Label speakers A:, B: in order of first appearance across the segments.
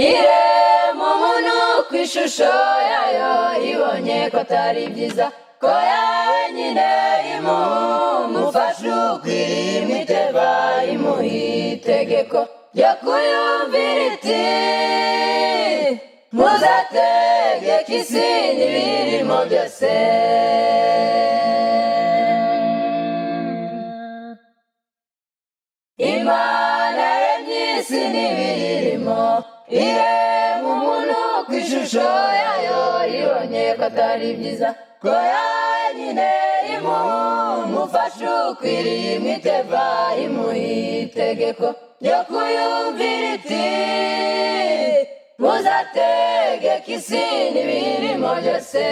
A: irema umuntu ku ishusho yayo, ibonye ko atari byiza ko yawe nyine imufasha ukwiriye imiteva, imuha itegeko ryo kuyumvira iti muzategeka isi n'ibirimo byose. Imana yaremye isi n'ibirimo, irema umuntu ku ishusho yayo, ibonye ko atari byiza ko yawe nyine imufasha ukwiriye imiteva, imuha itegeko ryo kuyumvira iti muzategeka isi n'ibirimo byose.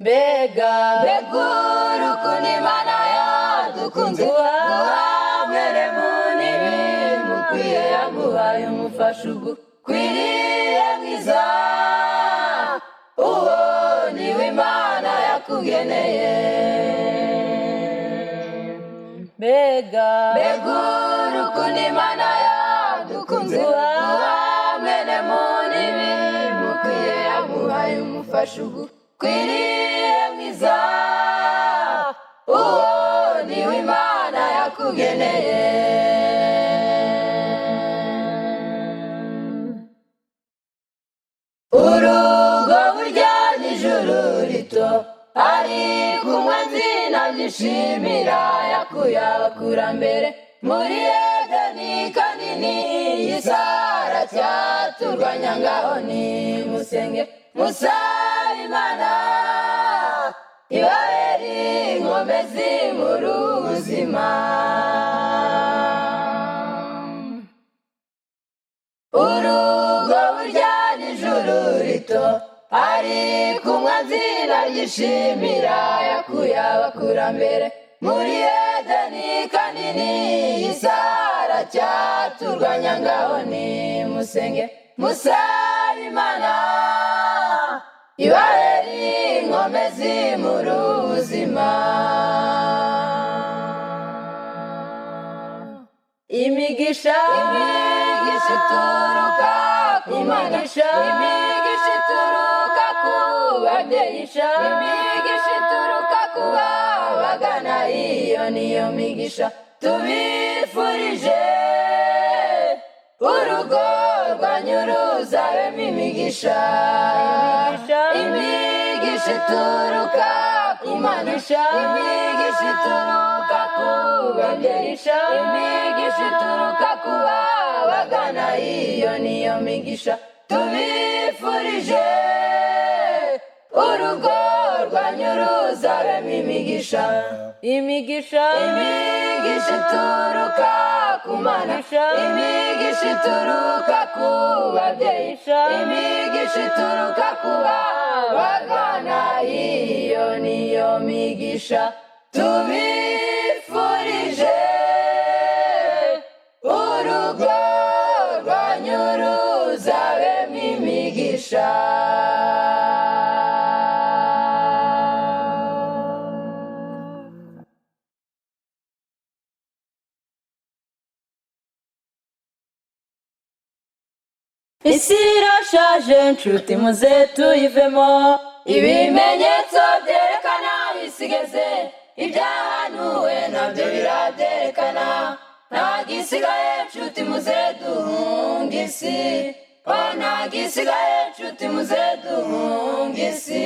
A: Mbega urukundo Imana yadukunze, guhamwere mu n'ibimukwiye, yaguhaye umufasha ugukwiriye mwiza, uwo niwe Imana yakugeneye. Mbega urukundo Imana yadukunze, guhamwere mu n'ibimukwiye, yaguhaye umufasha ugukwiriye mwiza, uwo niwe Imana yakugeneye. Urugo burya n'ijuru rito, ariko umwanzi nabyishimira, yakuye abakurambere muri Edeni kanini, Sara cyaturwanya, ngaho nimusenge musabe Imana ibabere inkomezi muri ubuzima. Urugo burya n'ijuru rito, ariko umwanzi naryishimira, yakuye abakurambere muri Edeni kanini, Sara cyaturwanya, ngaho nimusenge musabe Imana ibabere inkomezi muri ubuzima. Imigisha ituruka ku Mana, imigisha ituruka ku babyeyi, imigisha ituruka ku babagana, iyo niyo migisha tubifurije. Urugo rwanyu ruzabemo imigisha, imigisha ituruka ku Mana, imigisha ituruka ku babyeyi, imigisha ituruka ku babagana, iyo niyo migisha tubifurije. Urugo rwanyu ruzabemo imigisha, imigisha ituruka ku Mana, imigisha ituruka ku babyeyi, imigisha ituruka ku babagana, iyo niyo migisha tubifurije. Urugo rwanyu ruzabemo imigisha. Isi irashaje nshuti, muze tuyivemo, ibimenyetso byerekana bisigeze, ibyahanuwe nabyo birabyerekana, ntagisigaye nshuti, muze duhunge isi, ntagisigaye nshuti, muze duhunge isi.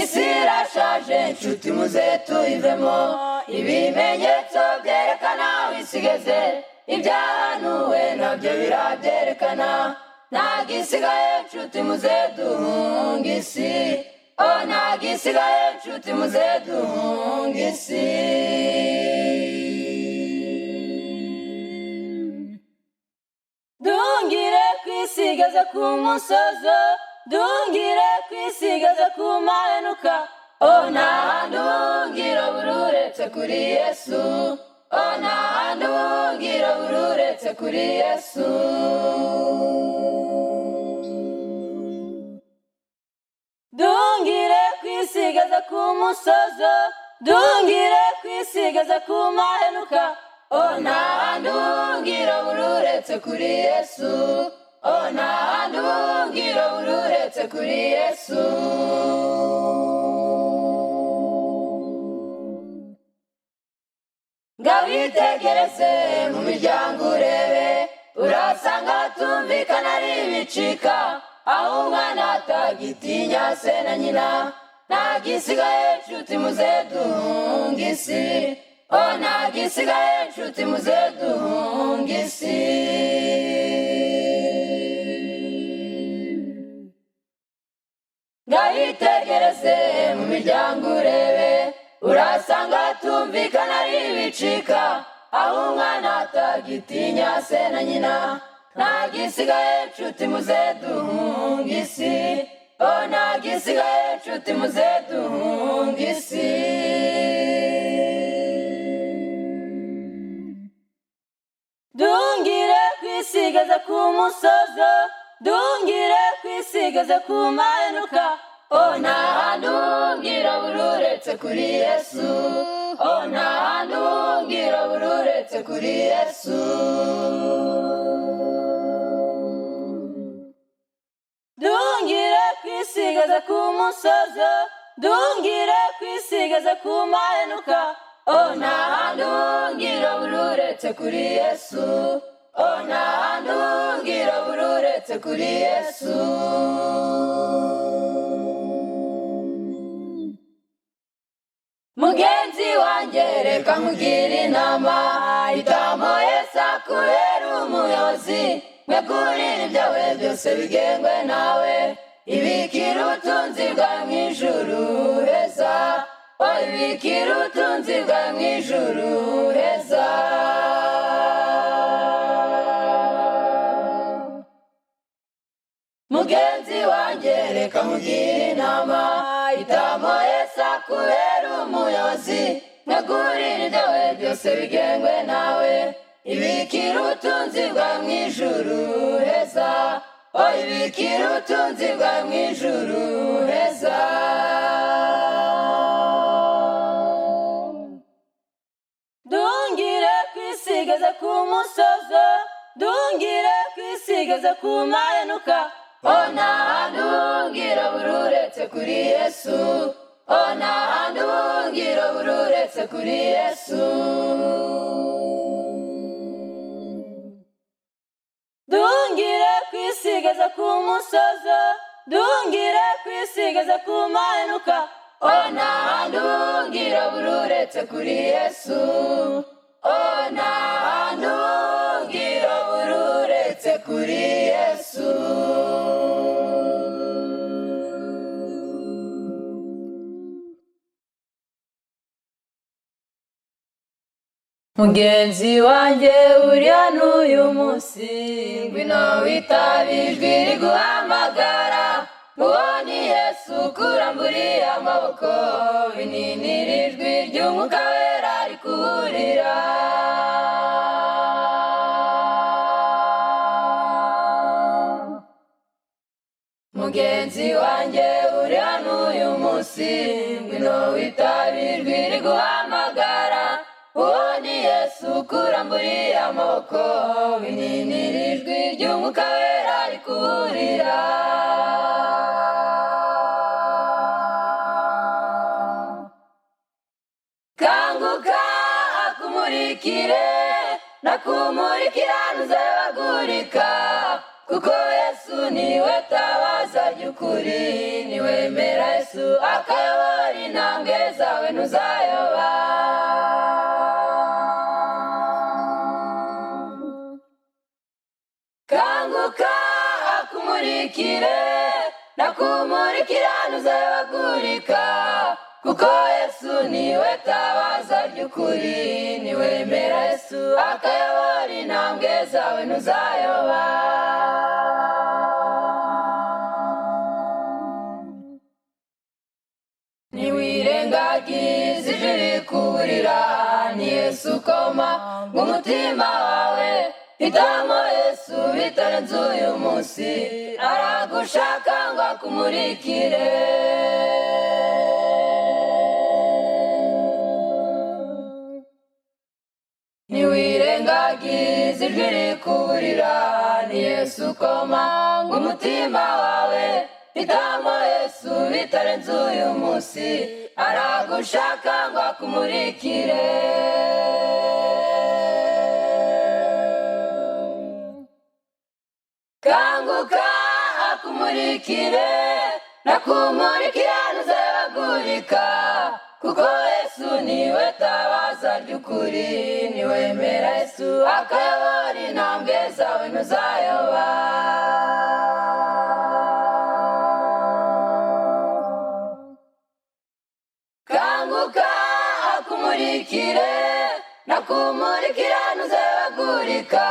A: Isi irashaje nshuti, muze tuyivemo, ibimenyetso byerekana bisigeze, ibyahanuwe nabyo birabyerekana, ntagisigaye nshuti, muze duhunge isi, ntagisigaye nshuti, muze duhunge isi. Duhungire kwisigeze ku musozo, duhungire kwisigeze ku mahenuka, nta handi uhungira buri uretse kuri Yesu, nta handi uhungira buri uretse kuri Yesu. Duhungire kwisigeze ku musozo, dungire kwisigaza kumahenuka nta ndungiro bururetse kuri Yesu nta ndungiro bururetse kuri Yesu ngawitegereze mu miryango urebe urasanga tumvikana ari ibicika aho umwana atagitinya se na nyina ntagisigaye nshuti muze duhunga isi ntagisigaye nshuti muze duhunga isi ngawitegereze mu miryango urebe urasanga tumvikana ari ibicika aho umwana atagitinya se na nyina ntagisigaye nshuti muze duhunga isi ntagisigaye nshuti muze duhunga isi dungire kwisigaza ku musozo dungire kwisigaza ku mahenuka nta ndungiro bururetse kuri Yesu nta ndungiro bururetse kuri Yesu dungire kwisigaza ku musozo dungire kwisigaza ku mahenuka nta ndungiro bururetse kuri Yesu nta ndungiro bururetse kuri Yesu mugenzi wanjye reka nkugire inama hitamo Yesu akubera umuyobozi mwegurire ibyawe byose bigengwe nawe ibikira ubutunzi bwawe mu ijuru heza ibikira ubutunzi bwawe mu ijuru heza mugenzi wanjye reka nkugire inama hitamo Yesu akubera umuyobozi mwegurire ibyawe byose bigengwe nawe ibikira ubutunzi bwawe mu ijuru heza ibikira ubutunzi bwawe mu ijuru heza dungire kwisigaza ku musozo dungire kwisigaza ku mahenuka nta ndungiro bururetse kuri Yesu nta ndungiro bururetse kuri Yesu dungire kwisigaza ku musozo dungire kwisigaza ku mahenuka nta ndungiro bururetse kuri Yesu nta ndungiro bururetse kuri Yesu mugenzi wanjye uri hano uyu munsi ngwino witabe ijwi riguhamagara mubone Yesu kuramburiye amaboko bininira ijwi ry'umwuka wera rikuburira mugenzi wanjye uri hano uyu munsi ngwino witabe ijwi riguhamagara mubone Yesu kuramburiye amaboko bininira ijwi ry'umwuka wera rikuburira kanguka akumurikire nakumurikira ntuzabagurika kuko Yesu niwe tabaza ry'ukuri niwemera Yesu akayobora intambwe zawe ntuzayoba kanguka akumurikire nakumurikira ntuzabagurika kuko Yesu niwe tabaza ry'ukuri niwemera Yesu akayobora intambwe zawe ntuzayoba niwirengagiza ijwi rikuburira ni Yesu koma ng'umutima wawe hitamo Yesu bitarenze uyu munsi aragushaka ngo akumurikire wagize ijwi rikuburira ni Yesu komanga umutima wawe hitamo Yesu bitarenze uyu munsi aragushaka ngo akumurikire kanguka akumurikire nakumurikira ntuzabagurika kuko Yesu niwe tabaza ry'ukuri niwemera Yesu akayobora intambwe zawe ntuzayoba kanguka akumurikire nakumurikira ntuzabagurika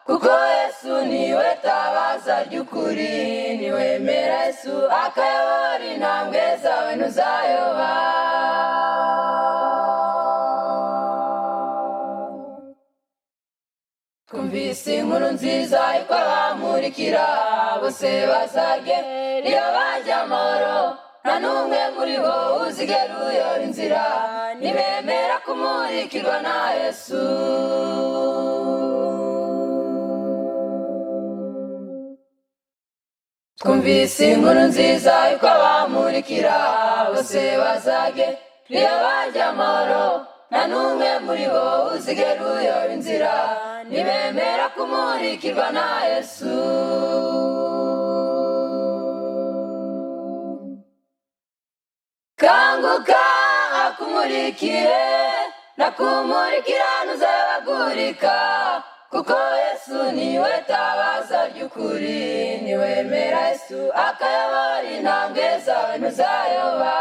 A: kuko Yesu niwe tabaza ry'ukuri niwemera Yesu akayobora intambwe zawe ntuzayoba twumvise inkuru nziza yuko abamurikira bose bazagera iyo bajya amahoro nta n'umwe muri bo uzigera uyoba inzira nibemera kumurikirwa na Yesu twumvise inkuru nziza yuko abamurikira bose bazagera iyo bajya amahoro nta n'umwe muri bo uzigera uyoba inzira nibemera kumurikirwa na Yesu kanguka akumurikire nakumurikira ntuzabagurika kuko Yesu niwe tabaza ry'ukuri niwemera Yesu akayobora intambwe zawe ntuzayoba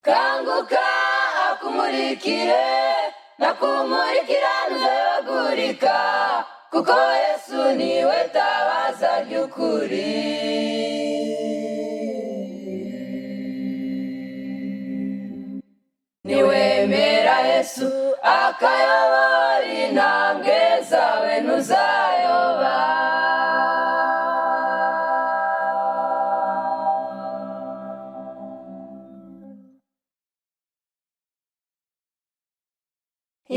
A: kanguka akumurikire nakumurikira ntuzabagurika kuko Yesu niwe tabaza ry'ukuri niwemera Yesu akayobora intambwe zawe ntuzayoba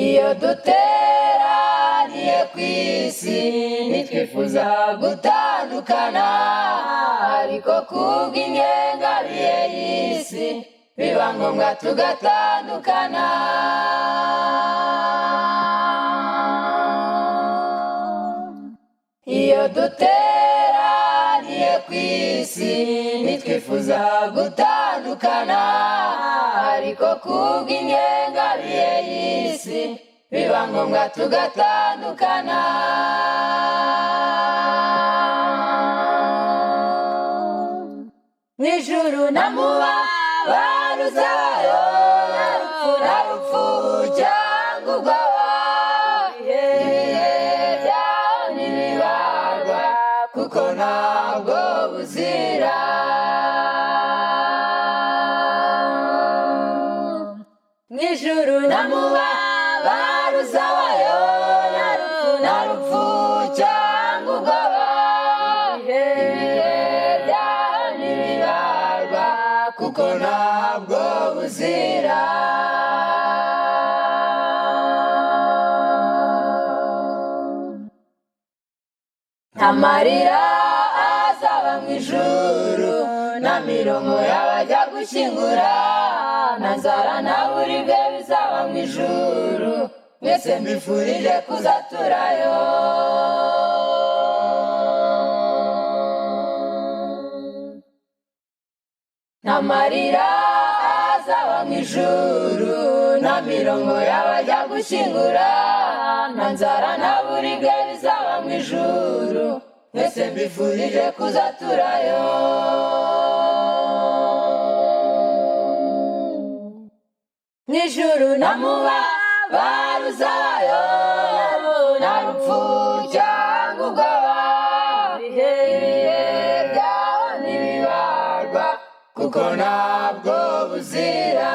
A: iyo duteraniye ku isi ntitwifuza gutandukana ariko kubw'ingengabihe y'isi biba ngombwa tugatandukana iyo duteraniye ku isi ntitwifuza gutandukana ariko kubw'ingengabihe y'isi biba ngombwa tugatandukana mw'ijuru namuba baruzayo na rupfu cyangwa ubwoba ibihe byaho ntibibarwa kuko ntabwo buzira mw'ijuru namuba baruzayo na rupfu cyangwa ubwoba ibihe byaho ntibibarwa kuko ntabwo buzira nta marira azaba mw'ijuru nta mirongo y'abajya gushyingura nta nzara nta buribwe bizaba mw'ijuru mwese mbifurije kuzaturayo nta marira azaba mw'ijuru nta mirongo y'abajya gushyingura nta nzara nta buribwe bizaba mw'ijuru mwese mbifurije kuzaturayo mw'ijuru namuba baruzayo na rupfu cyangwa ubwoba ibihe byaho ntibibarwa kuko ntabwo buzira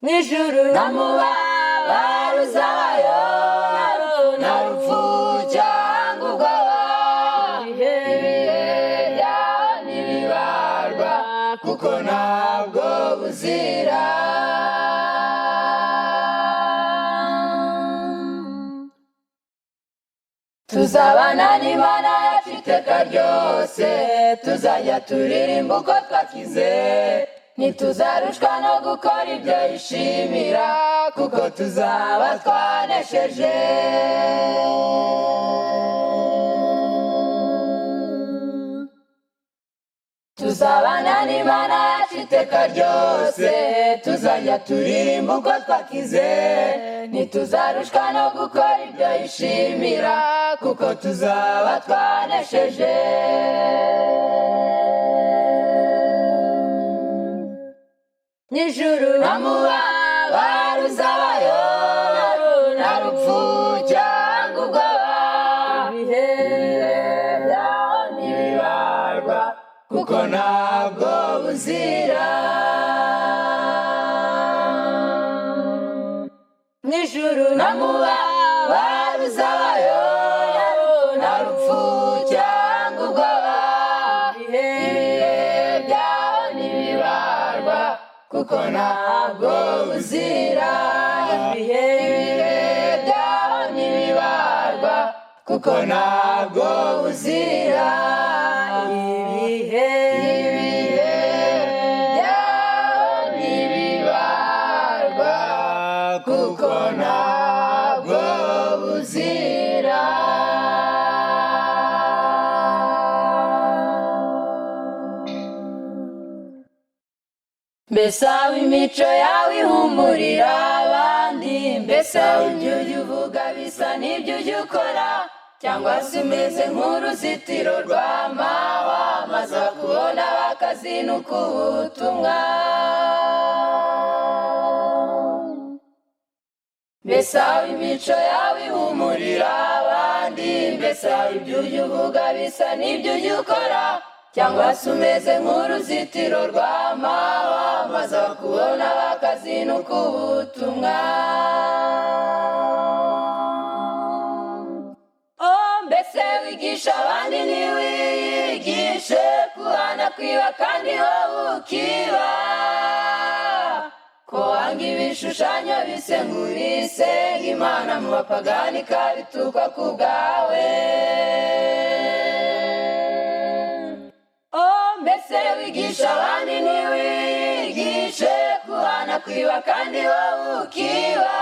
A: mw'ijuru namuba baruzayo na rupfu cyangwa ubwoba ibihe byaho ntibibarwa tuzabana n'Imana yacu iteka ryose, tuzajya turirimba uko twakize, ntituzarushwa no gukora ibyo yishimira, kuko tuzaba twanesheje. Tuzabana n'Imana yacu iteka ryose, tuzajya turirimba uko twakize, ntituzarushwa no gukora ibyo yishimira, kuko tuzaba twanesheje. N'ijuru nta mubabaro uzabayo, nta rupfu cyangwa ubwoba, ibihe byaho ntibibarwa, kuko ntabwo buzira. N'ijuru nta mubabaro uzabayo, nta rupfu cyangwa ubwoba, ibihe byaho ntibibarwa, kuko ntabwo buzira. Ibihe byaho ntibibarwa, kuko ntabwo buzira. Ibihe byaho ntibibarwa, kuko ntabwo buzira. Mbese aho imico yawe ihumurira abandi, mbese aho ibyo ujya uvuga bisa n'ibyo ujya ukora, cyangwa se umeze nk'uruzitiro rw'amahwa, maze bakubona bakazinuka ubutumwa. Mbese aho imico yawe ihumurira abandi, mbese aho ibyo ujya uvuga bisa n'ibyo ujya ukora, cyangwa se umeze nk'uruzitiro rw'amahwa, maze bakubona bakazinuka ubutumwa. Mbese wigisha abandi ntiwiyigishe, kuhana kwiba kandi wowe ukiba, ko wanga ibishushanyo bise nk'urisenga Imana mu bapagani ikabitukwa ku bwawe. Mbese wigisha abandi ntiwiyigishe, kuhana kwiba kandi wowe ukiba,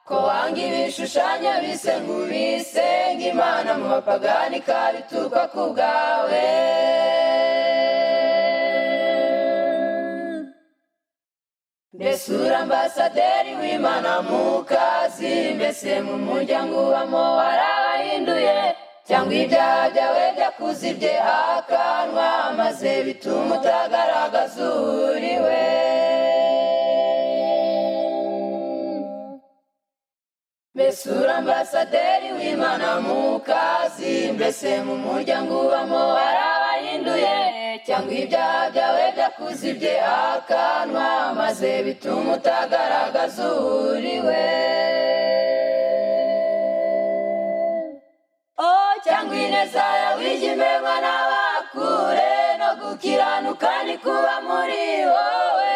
A: ko wanga ibishushanyo bise nk'urisenga Imana mu bapagani ikabitukwa ku bwawe. Mbese uri ambasaderi w'Imana mu kazi, mbese mu muryango ubamo warabahinduye, cyangwa ibyaha byawe byakuzibye akanwa, maze bituma utagaragaza uriwe. Mbese uri ambasaderi w'Imana mu kazi, mbese mu muryango ubamo warabahinduye, cyangwa ibyaha byawe byakuzibye akanwa, maze bituma utagaragaza uriwe. Cyangwa ineza yawe ijya imenywa n'abakure, no gukiranuka ntikuba muri wowe,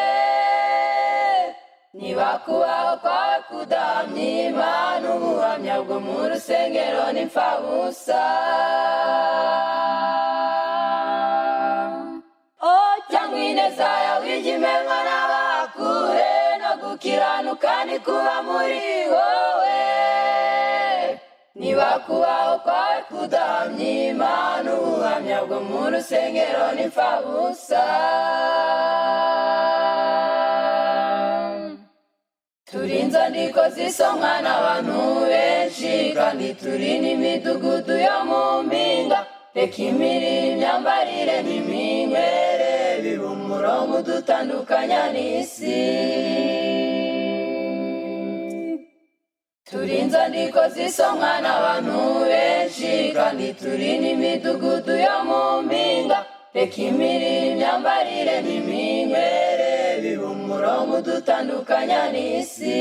A: niba kubaho kwawe kudahamya Imana, ubuhamya bwo mu rusengero ni impfabusa. Cyangwa ineza yawe ijya imenywa n'abakure, no gukiranuka ntikuba muri wowe, niba kubaho kwawe kudahamya Imana, ubuhamya bwo mu rusengero ni impfabusa. Turi inzandiko zisomwa n'abantu benshi, kandi turi n'imidugudu yo mu mpinga, reka imirire imyambarire n'iminywere biba umurongo udutandukanya n'isi. Turi inzandiko zisomwa n'abantu benshi, kandi turi n'imidugudu yo mu mpinga, reka imirire imyambarire n'iminywere biba umurongo udutandukanya n'isi.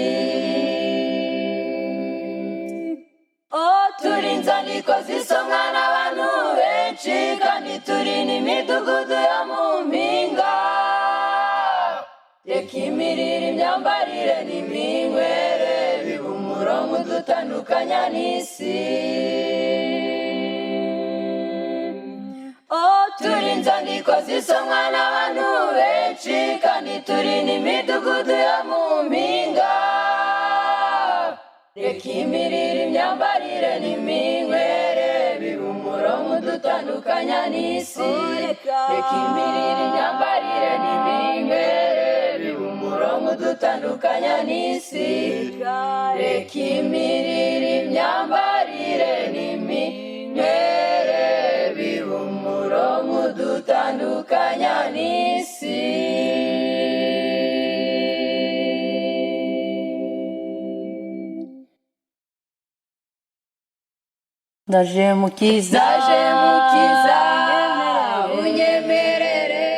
A: Turi inzandiko zisomwa n'abantu benshi, kandi turi n'imidugudu yo mu mpinga, reka imirire imyambarire n'iminywere biba umurongo udutandukanya mudutandukanya n'isi. Turi inzandiko zisomwa n'abantu benshi, kandi turi n'imidugudu yo mu mpinga. Reka imirire, imyambarire n'iminywere bibe umurongo udutandukanya n'isi. Reka imirire, imyambarire n'iminywere bibe umurongo udutandukanya n'isi. Reka imirire, imyambarire n'iminywere bibe umurongo udutandukanya n'isi. Ndaje mukiza, unyemerere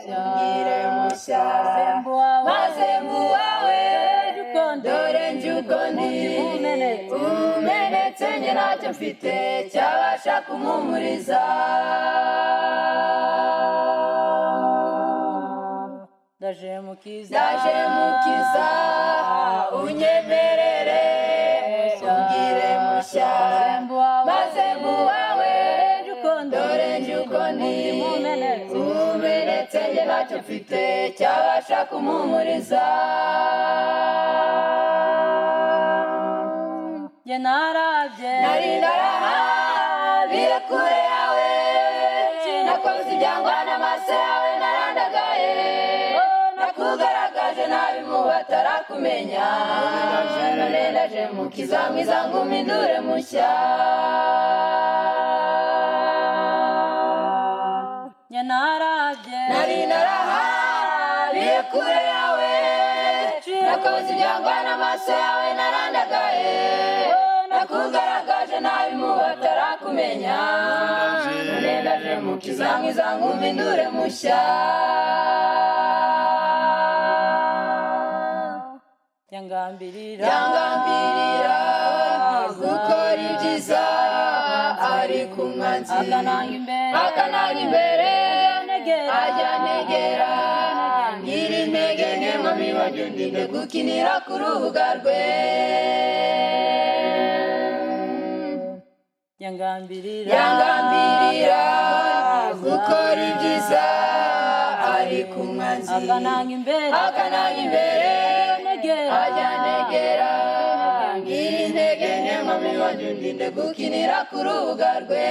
A: ungire mushya, maze mbuwawe dore nje uko ndi. Umenetse njye ntacyo mfite cyabasha kumpumuriza. Ndaje mukiza, unyemerere ungire mushya, maze mbuwawe dore nje uko ndi. Umenetse njye ntacyo mfite cyabasha kumpumuriza. Njye nari narahabire kure yawe, nakoze ibyangwa n'amaso yawe narandagaye. Nakugaragaje nabi mu batarakumenya, none ndaje mukiza mwiza ngumpindure mushya. Nari narahabire kure yawe, nakoze ibyangwa n'amaso yawe narandagaye. Nakugaragaje nabi mu batarakumenya, none ndaje mukiza mwiza ngumpindure mushya. Yangambirira gukora ibyiza, ariko umwanzi akananga imbere, ajya negera. Ngira intege nke mwami wanjye, ndinde gukinira ku rubuga rwe. Yangambirira gukora ibyiza, ariko umwanzi akananga imbere, ajya negera. Ngira intege nke mwami wanjye, ndinde gukinira ku rubuga rwe.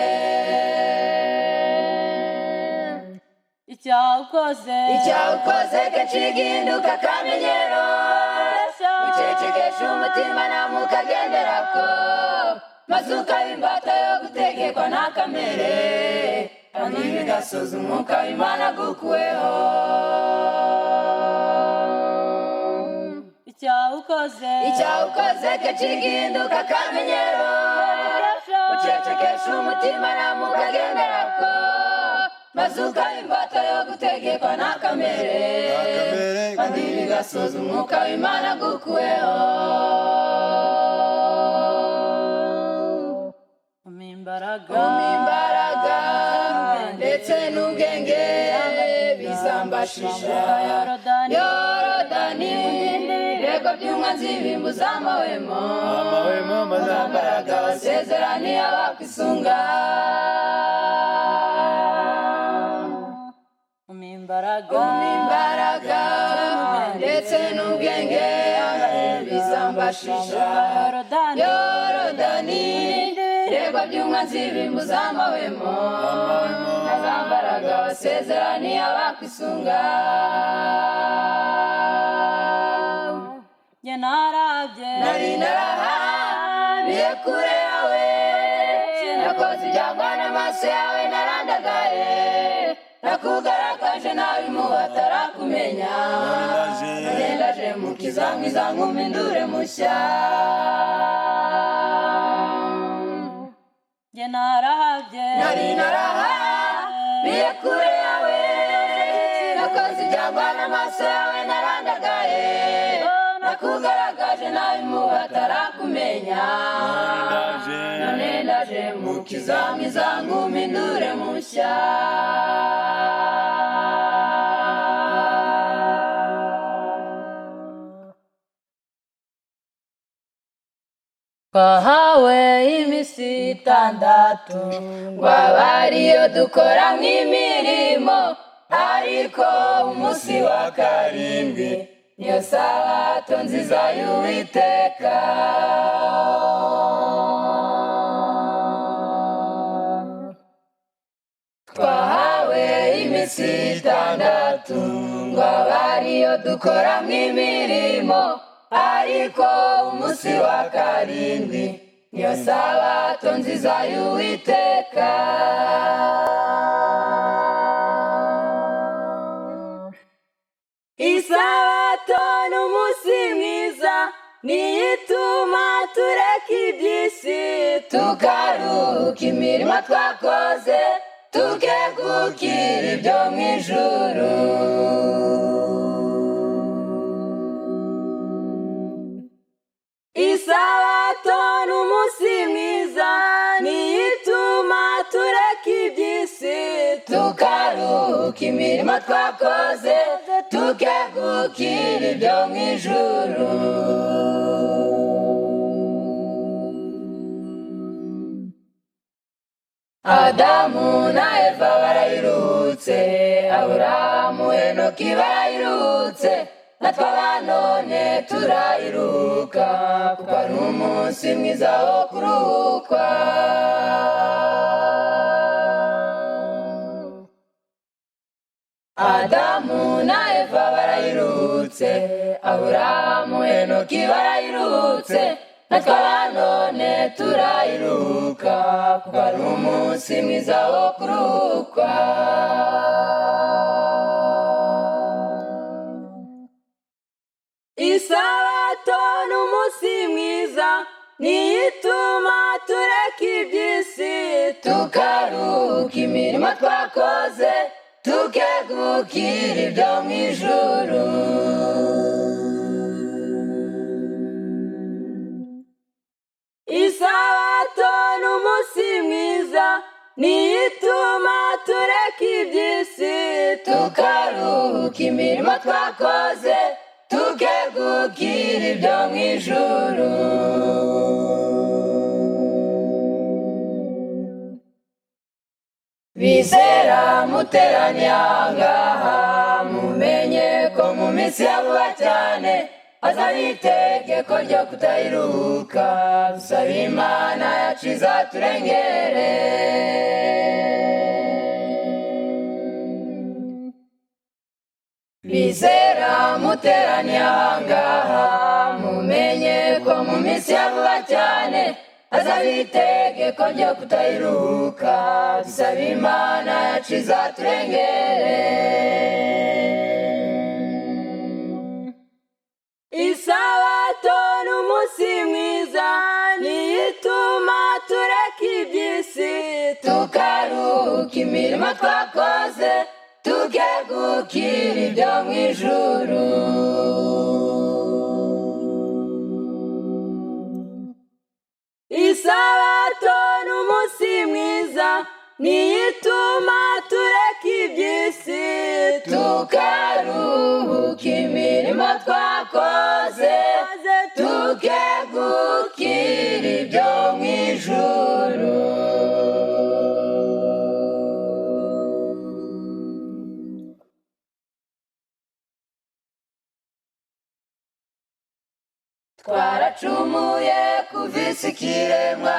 A: Icyakoze kenshi gihinduka akamenyero, ucecekesha umutima nawe ukagenderako, maze ukaba imbata yo gutegekwa na kamere, kandi bigasoza umwuka w'Imana agukuweho. Icyakoze kenshi gihinduka akamenyero, ucecekesha umutima nawe ukagenderako, maze ukaba imbata yo gutegekwa na kamere, kandi bigasoza umwuka w'Imana agukuweho. Imbaraga ndetse n'ubwenge bizambashisha Yorodani, ibirego by'umwanzi bimbuza amahwemo. Mbaraga wasezeraniye abakwisunga. Imbaraga ndetse n'ubwenge bizambashisha Yorodani, ibirego by'umwanzi bimbuza amahwemo. Mbaraga wasezeraniye abakwisunga. Nari narahabire kure yawe, nakoze ibyangwa n'amaso yawe narandagaye. Nakugaragaje nabi mu batarakumenya, none ndaje mukiza mwiza ngumpindure mushya. Nari narahabire kure yawe, nakoze ibyangwa n'amaso yawe narandagaye. Nakugaragaje nabi mu batarakumenya, none ndaje mukiza mwiza ngumpindure mushya. twahawe iminsi itandatu ngo abe ariyo dukoramo imirimo, ariko umunsi wa karindwi niyo sabato nziza y'Uwiteka. Twahawe iminsi itandatu ngo abe ariyo dukoramo imirimo, ariko umunsi wa karindwi niyo sabato nziza y'Uwiteka. Isabato ni umunsi mwiza, niyo ituma tureka iby'isi tukaruhuka imirimo twakoze, tukegukira ibyo mu ijuru. Isabato ni umunsi mwiza, niyo ituma tureka iby'isi tukaruhuka imirimo twakoze, tukegukira ibyo mu ijuru. Adamu na Eva barayiruhutse, Aburahamu Henoki barayiruhutse, natwe abanone turayiruhuka, kuko ari umunsi mwiza wo kuruhuka. Adamu na Eva barayiruhutse, Aburahamu Henoki barayiruhutse, natwe abanone turayiruhuka, kuko ari umunsi mwiza wo kuruhuka. Isabato ni umunsi mwiza, niyo ituma tureka iby'isi tukaruhuka imirimo twakoze, tukegukira ibyo mu ijuru. Isabato ni umunsi mwiza, niyo ituma tureka iby'isi tukaruhuka imirimo twakoze, tukegukira ibyo mu ijuru. Bizera muteraniye aha ngaha, mumenye ko mu minsi ya vuba cyane hazaba itegeko ryo kutayiruhuka, dusaba Imana yacu izaturengere. Bizera muteraniye aha ngaha, mumenye ko mu minsi ya vuba cyane hazaba itegeko ryo kutayiruhuka, dusaba Imana yacu izaturengere. Isabato ni umunsi mwiza, niyo ituma tureka iby'isi tukaruhuka imirimo twakoze, tukegukira ibyo mu ijuru. Isabato ni umunsi mwiza, niyo ituma tureka iby'isi tukaruhuka imirimo twakoze, tukegukira ibyo mu ijuru. Twaracumuye kuva isi ikiremwa,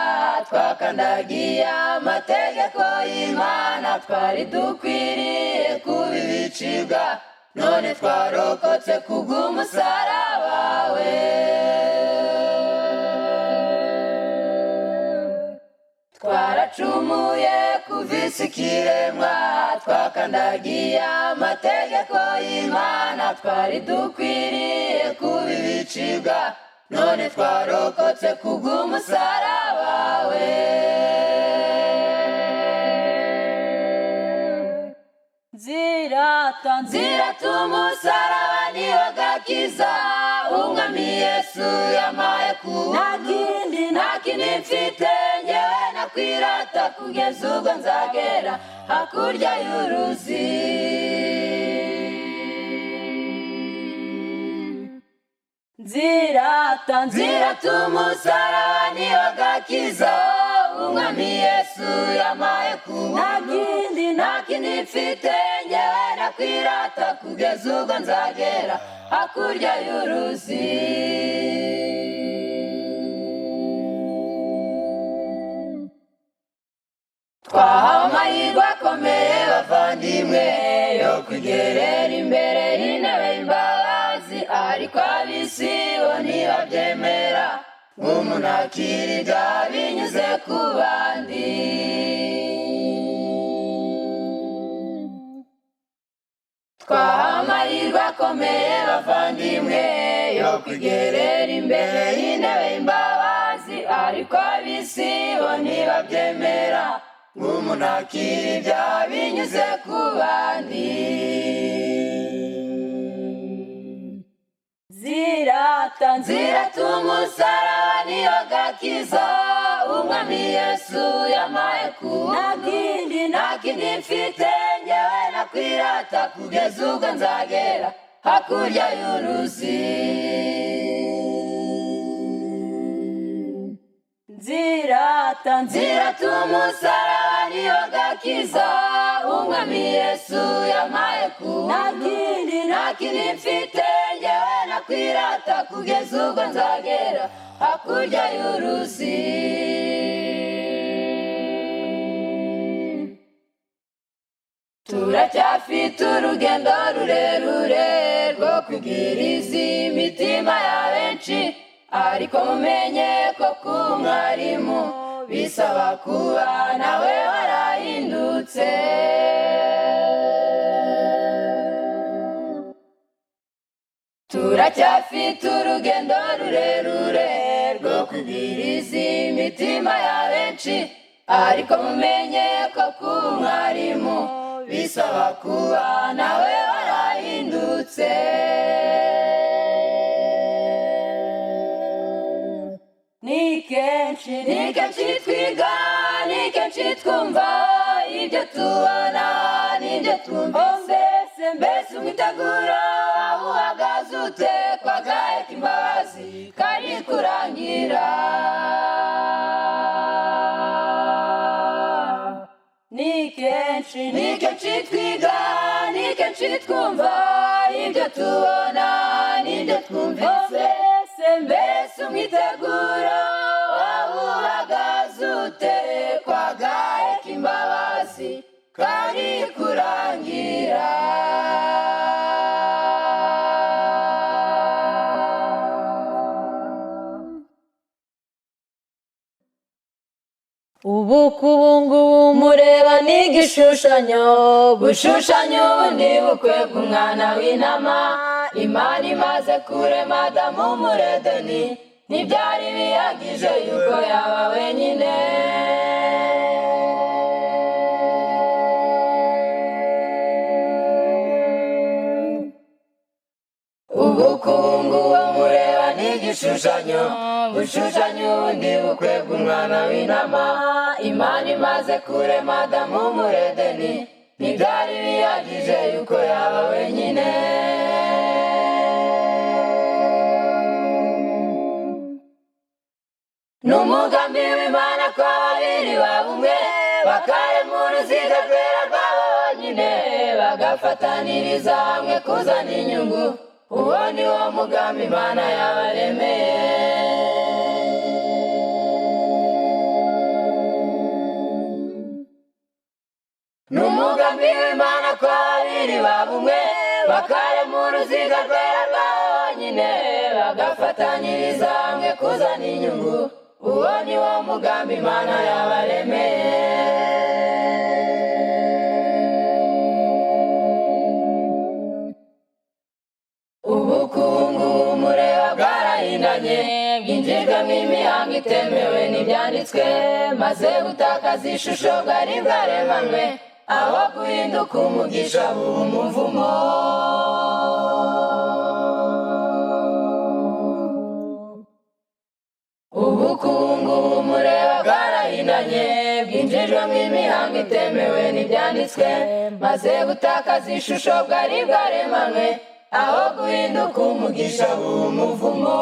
A: twakandagiye amategeko y'Imana, twari dukwiriye kuba ibicibwa, none twarokotse kubw'umusaraba we. Twaracumuye kuva isi ikiremwa, twakandagiye amategeko y'Imana, twari dukwiriye kuba ibicibwa, none twarokotse kubw'umusaraba we. Nzirata umusaraba niwo gakiza, umwami Yesu yamaye kuba, nta kindi mfite njyewe nakwirata, kugeza ubwo nzagera hakurya y'uruzi. nzirata umusaraba niwo gakiza umwami Yesu yamaye kubuntu nta kindi mfite njyewe nakwirata kugeza ubwo nzagera hakurya y'uruzi. Twahawe amahirwe akomeye bavandimwe yo kwigerera imbere y'intebe y'imbabazi, ariko ab'isi bo ntibabyemera nk'umuntu akira ibyaha binyuze ku bandi. Twahawe amahirwe akomeye bavandimwe yo kwigerera imbere y'intebe y'imbabazi, ariko ab'isi bo ntibabyemera nk'umuntu akira ibyaha binyuze ku bandi. nzirata umusaraba niwo gakiza umwami Yesu yamaye kubuntu nta kindi mfite njyewe nakwirata kugeza ubwo nzagera hakurya y'uruzi. nzirata umusaraba niwo gakiza umwami Yesu yamaye kubuntu nta kindi mfite njyewe nakwirata kugeza ubwo nzagera hakurya y'uruzi. turacyafite urugendo rurerure rwo kwigiriza imitima ya benshi, ariko mumenye ko ku mwarimu bisaba kuba nawe warahindutse. turacyafite urugendo rurerure rwo kwigiriza imitima ya benshi, ariko mumenye ko ku mwarimu bisaba kuba nawe warahindutse. ni kenshi twiga ni kenshi twumva ibyo tubona n'ibyo twumvise, mbese umwiteguro aho uhagaze ute kwa gahe k'imbabazi kari kurangira. ni kenshi twiga ni kenshi twumva ibyo tubona n'ibyo twumvise, mbese umwiteguro aho uhagaze ute kwa gahe k'imbabazi kari kurangira. ubungubu mureba n'igishushanyo bushushanya ubundi bukwe bw'umwana w'intama Imana imaze kurema Adamu muri Edeni, ntibyari bihagije yuko yaba wenyine. ubungubu mureba n'igishushanyo bushushanya ubundi bukwe bw'umwana w'intama Imana imaze kurema Adamu muri Edeni, ntibyari bihagije yuko yaba wenyine. n'umugambi w'Imana ko babiri baba umwe, bakarema uruziga rwera rwabo bonyine, bagafataniriza hamwe kuzana inyungu. uwo ni wo mugambi Imana yabaremeye. n'umugambi w'Imana ko babiri baba umwe, bakarema uruziga rwera rwabo bonyine, bagafatanyiriza hamwe kuzana inyungu. uwo ni wo mugambi Imana yabaremeye. ubukungu mureba bwarahindanye, bwinjijwemo imihango itemewe n'ibyanditswe, maze butakaza ishusho bwari bwaremanwe, aho guhinduka umugisha buba umuvumo. ubukungu mureba bwarahindanye, bwinjijwemo imihango itemewe n'ibyanditswe, maze butakaza ishusho bwari bwaremanwe, aho guhinduka umugisha w'umuvumo.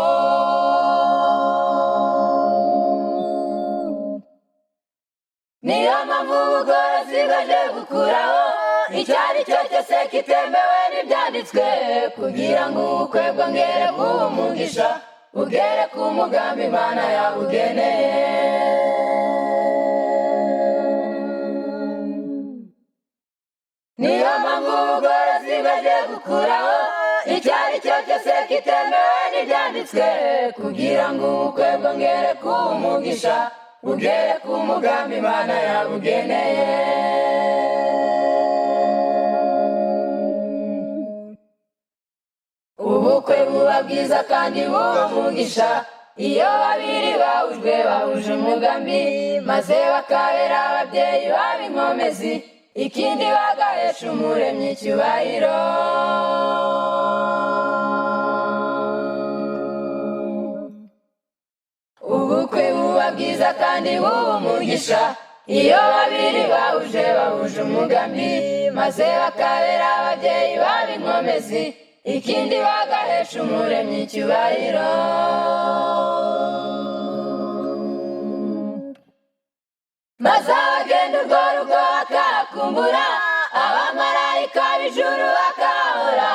A: Niyo mpamvu ubugorozi bwaje gukuraho icyari cyo cyose kitemewe n'ibyanditswe, kugira ngo ubukwe bwongere kuba umugisha, bugere ku mugambi Imana yabugeneye. Niyo mpamvu ubugorozi bwaje gukuraho icyari cyo cyose kitemewe n'ibyanditswe, kugira ngo ubukwe bwongere kuba umugisha, bugere ku mugambi Imana yabugeneye. Ubukwe buba bwiza kandi buba umugisha iyo babiri bahuje umugambi, maze bakabera ababyeyi baba inkomezi, ikindi bagahesha Umuremyi icyubahiro. Ubukwe buba bwiza kandi buba umugisha iyo babiri bahuje umugambi, maze bakabera ababyeyi baba inkomezi, ikindi bagahesha Umuremyi icyubahiro. Maze abagenda urwo rugo bakakumbura, abamarayika b'ijuru bakahora,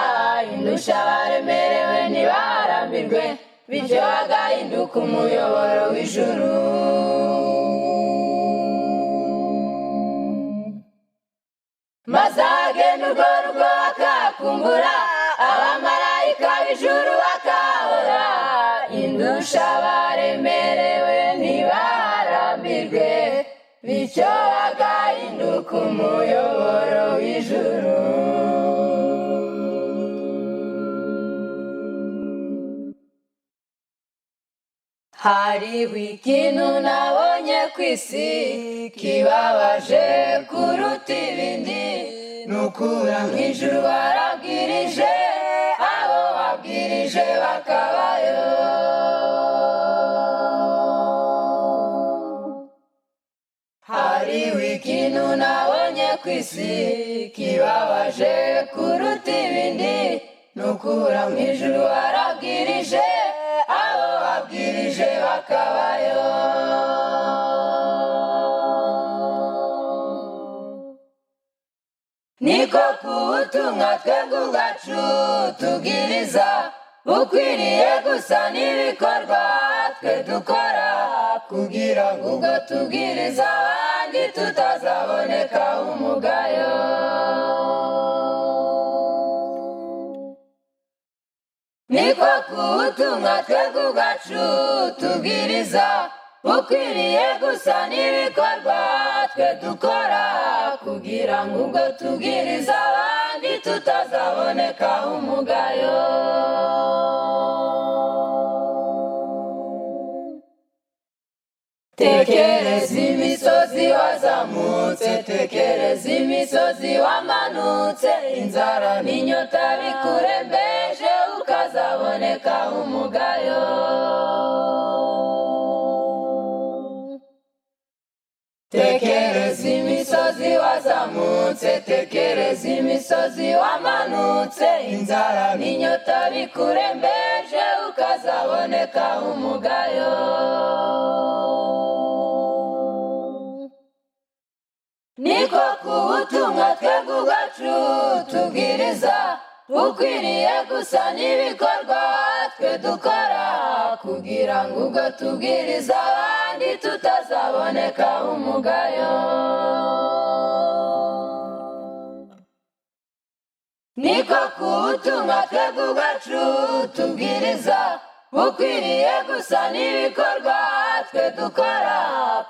A: indusha baremerewe ntibarambirwe, bityo bagahinduka umuyoboro w'ijuru. Maze abagenda urwo rugo bakakumbura, abamarayika b'ijuru bakahora, indusha baremerewe ntibarambirwe, bityo bagahinduka umuyoboro w'ijuru. Hariho ikintu nabonye ku isi kibabaje kuruta ibindi, nukura mu ijuru barabwirije, abo babwirije bakabayo. Hariho ikintu nabonye ku isi kibabaje kuruta ibindi, nukura mu ijuru barabwirije, abo babwirije bakabayo. Niko ku butumwa twebwe ubwacu tubwiriza bukwiriye gusa n'ibikorwa twe dukora, kugira ngo ubwo tubwiriza abandi tutazaboneka umugayo. Niko ku butumwa twebwe ubwacu tubwiriza bukwiriye gusa n'ibikorwa twe dukora, kugira ngo ubwo tubwiriza abandi tutazaboneka umugayo. Tekereza imisozi wazamutse, tekereza imisozi wamanutse, inzara n'inyota bikurembeje ukazaboneka umugayo. Tekereza imisozi wazamutse, tekereza imisozi wamanutse, inzara n'inyota bikurembeje ukazaboneka umugayo. Niko ku butumwa twebwe ubwacu tubwiriza bukwiriye gusa n'ibikorwa twe dukora, kugira ngo ubwo tubwiriza abandi tutazaboneka umugayo. Niko ku butumwa twebwe ubwacu tubwiriza bukwiriye gusa n'ibikorwa twe dukora,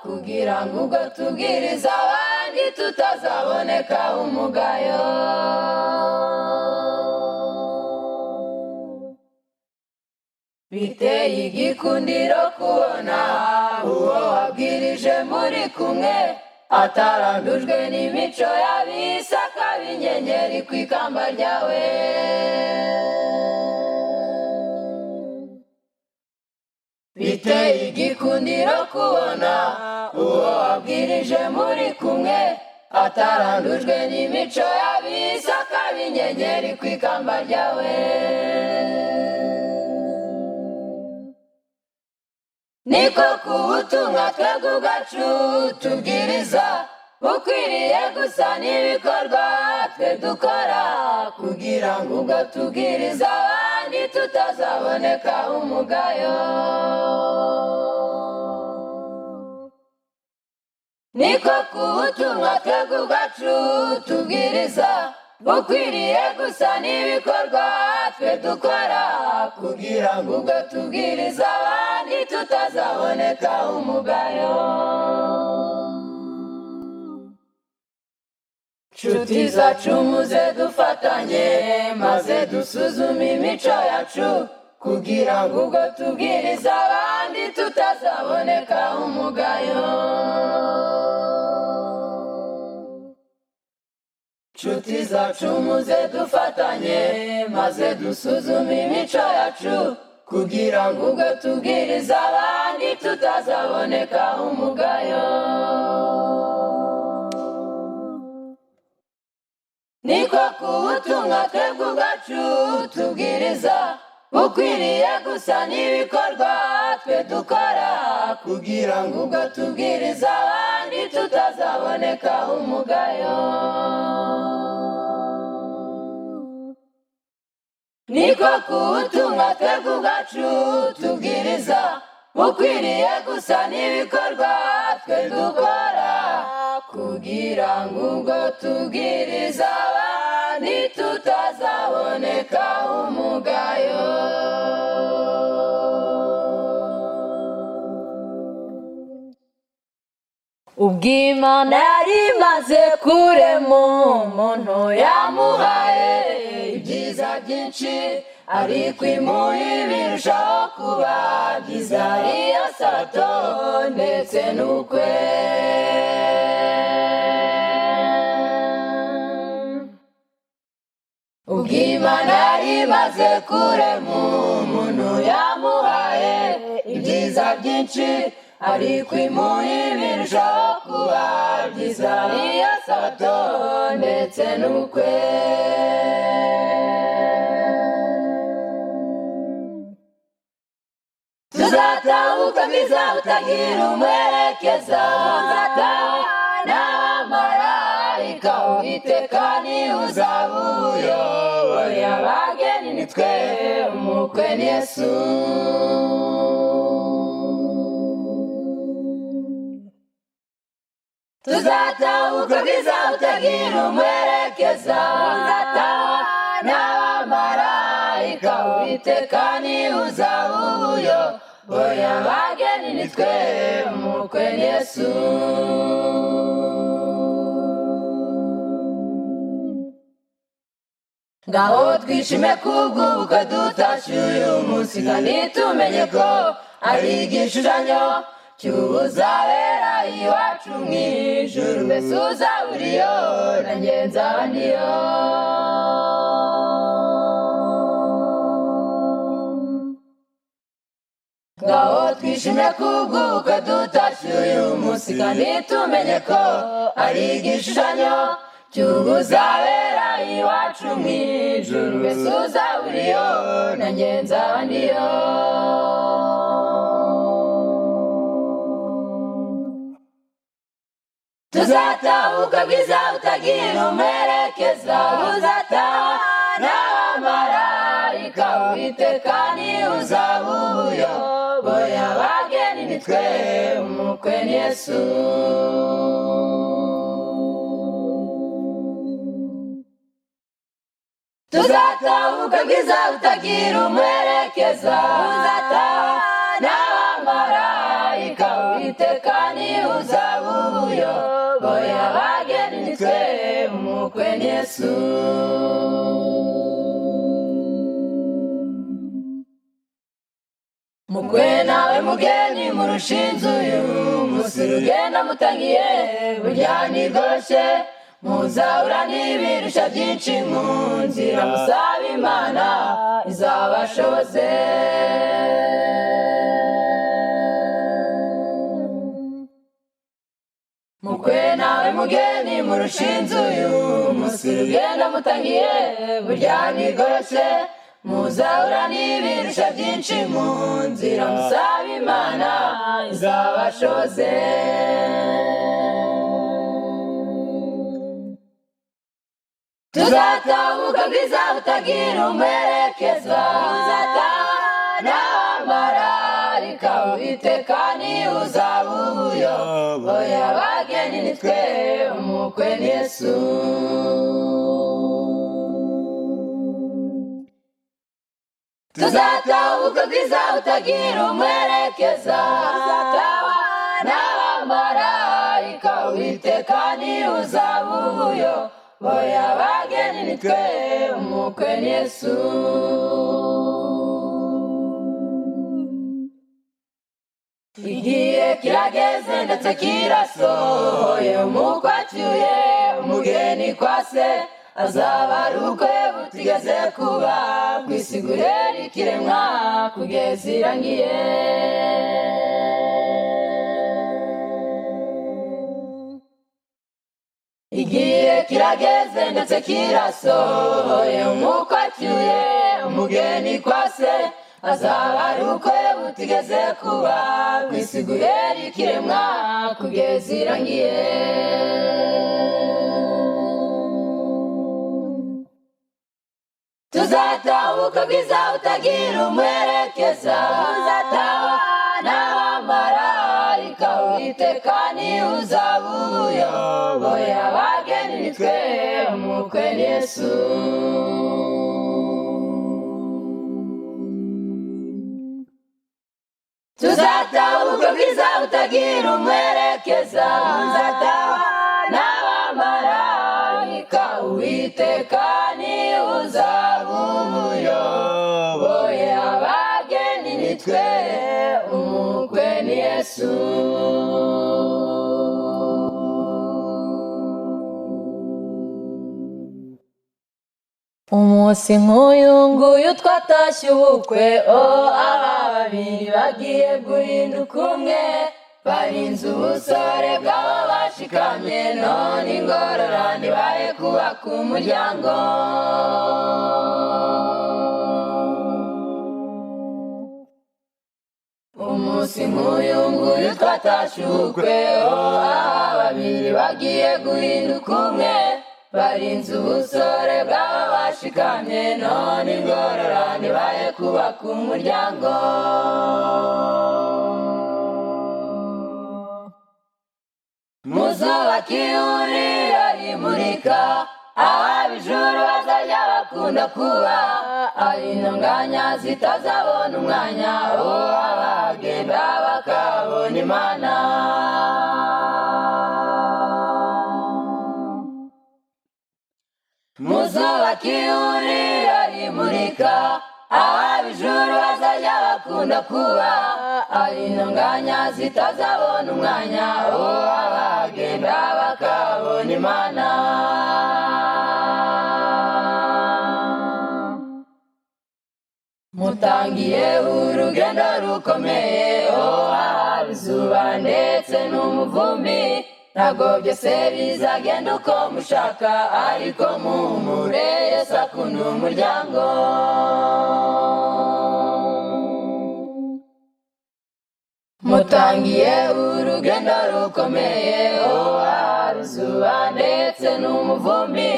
A: kugira ngo ubwo tubwiriza abandi tutazaboneka umugayo. Biteye igikundiro kubona uwo wabwirije muri kumwe atarandujwe n'imico y'ab'isi, akaba inyenyeri ku ikamba ryawe. Biteye igikundiro kubona uwo wabwirije muri kumwe atarandujwe n'imico y'abisi akaba inyenyeri ku ikamba ryawe. Niko ku butumwa twebwe ubwacu tubwiriza bukwiriye gusa n'ibikorwa twe dukora, kugira ngo ubwo tubwiriza abandi tutazaboneka umugayo. Niko ku butumwa twebwe ubwacu tubwiriza bukwiriye gusa n'ibikorwa twe dukora, kugira ngo ubwo tubwiriza abandi tutazaboneka umugayo. Nshuti zacu muze dufatanye maze dusuzume imico yacu, kugira ngo ubwo tubwiriza abandi tutazaboneka umugayo. Nshuti zacu muze dufatanye maze dusuzume imico yacu, kugira ngo ubwo tubwiriza abandi tutazaboneka umugayo. Niko ku butumwa twebwe ubwacu tubwiriza bukwiriye gusa n'ibikorwa twe dukora, kugira ngo ubwo tubwiriza abandi tutazaboneka umugayo. Niko ku butumwa twebwe ubwacu tubwiriza bukwiriye gusa n'ibikorwa twe dukora, kugira ngo ubwo tubwiriza abandi tutazaboneka umugayo. Ubwo Imana yari imaze kurema umuntu yamuhaye ibyiza byinshi, ariko imuha ibirushaho kuba byiza ariyo sabato ndetse n'ukwe. Ubwo Imana yari imaze kurema umuntu yamuhaye ibyiza byinshi, ariko imuha ibirushaho kuba byiza ariyo sabato ndetse n'ukwe. Tuzatahuka bwiza butagira umwerekeza, tuzataha n'abamarayika, Uwiteka niwe uzaba uyoboye abageni, nitwe umukwe ni Yesu. Tuzatahuka bwiza butagira umwerekeza, tuzataha n'abamarayika, Uwiteka niwe uzaba uyoboye abageni, nitwe umukwe ni Yesu. Ngaho twishime kubw'ubukwe dutashye uyu munsi, kandi tumenye ko ari igishushanyo cy'ubuzabera iwacu mu ijuru. Mbese uzaba uriyo nanjye nzaba ndiyo. Ngaho twishime kubw'ubukwe dutashye uyu munsi, kandi tumenye ko ari igishushanyo cy'ubuzabera iwacu mu ijuru. Mbese uzaba uriyo nanjye nzaba ndiyo. Tuzatahuka bwiza butagira umwerekeza, tuzataha n'abamarayika, Uwiteka niwe uzaba uyoboye abageni, nitwe umukwe ni Yesu. Tuzatahuka bwiza butagira umwerekeza, tuzataha n'abamarayika, Uwiteka niwe uzaba uyoboye abageni, nitwe umukwe ni Yesu. Mukwe nawe mugeni murushinze uyu munsi, urugendo mutangiye burya ntirworoshye, muzahura n'ibirusha byinshi mu nzira, musaba Imana izabashoboze. Mukwe nawe nawe mugeni mu rushinzu uyu munsi urugendo mutangiye burya ntigoroshe muzahura n'ibirusha byinshi mu nzira musaba Imana izabashoze tuzatahuka bwiza butagira umperekeza tuzataha n'abamarayika Uwiteka niwe uzaba ubuyoboye abageni ni twe umukwe ni Yesu tuzatahuka bwiza butagira umperekeza tuzataha n'abamarayika Uwiteka niwe uzaba ubuyoboye abageni ni twe umukwe ni Yesu igihe kirageze ndetse kirasohoye umukwe acyuye umugeni kwa se azaba ari ubukwe butigeze kuba kwisigure rikiremwa kugeza irangiye igihe kirageze ndetse kirasohoye umukwe acyuye umugeni kwa se azaba ari ubukwe butigeze kuba kwisigure rikiremwa kugeza irangiye tuzatahuka bwiza butagira umperekeza tuzataha n'abamarayika Uwiteka niwe uzaba ubuyoboye abageni ni twe umukwe ni Yesu tuzatahuka bwiza butagira umperekeza tuzataha n'abamarayika Uwiteka niwe uzaba ubuyoboye abageni ni twe umukwe ni Yesu umunsi nk'uyu nguyu twatashye ubukwe aba babiri bagiye guhinduka umwe barinze ubusore bwabo bashikamye none ingororane baye kubaka umuryango umunsi nk'uyu nguyu twatashye ubukwe aba babiri bagiye guhinduka umwe barinze ubusore bwabo bashikamye none ingororane baye kubaka umuryango muzubake ihuriro rimurika ababa ijuru bazajya bakunda kuba ari intonganya zitazabona umwanya abagenda bakabona Imana muzubake ihuriro rimurika ababa ijuru bazajya bakunda kuba ari intonganya zitazabona umwanya abagenda bakabona Imana mutangiye urugendo rukomeye haba izuba ndetse n'umuvumbi ntabwo byose bizagenda uko mushaka ariko muhumure Yesu akunda umuryango mutangiye urugendo rukomeye haba izuba ndetse n'umuvumbi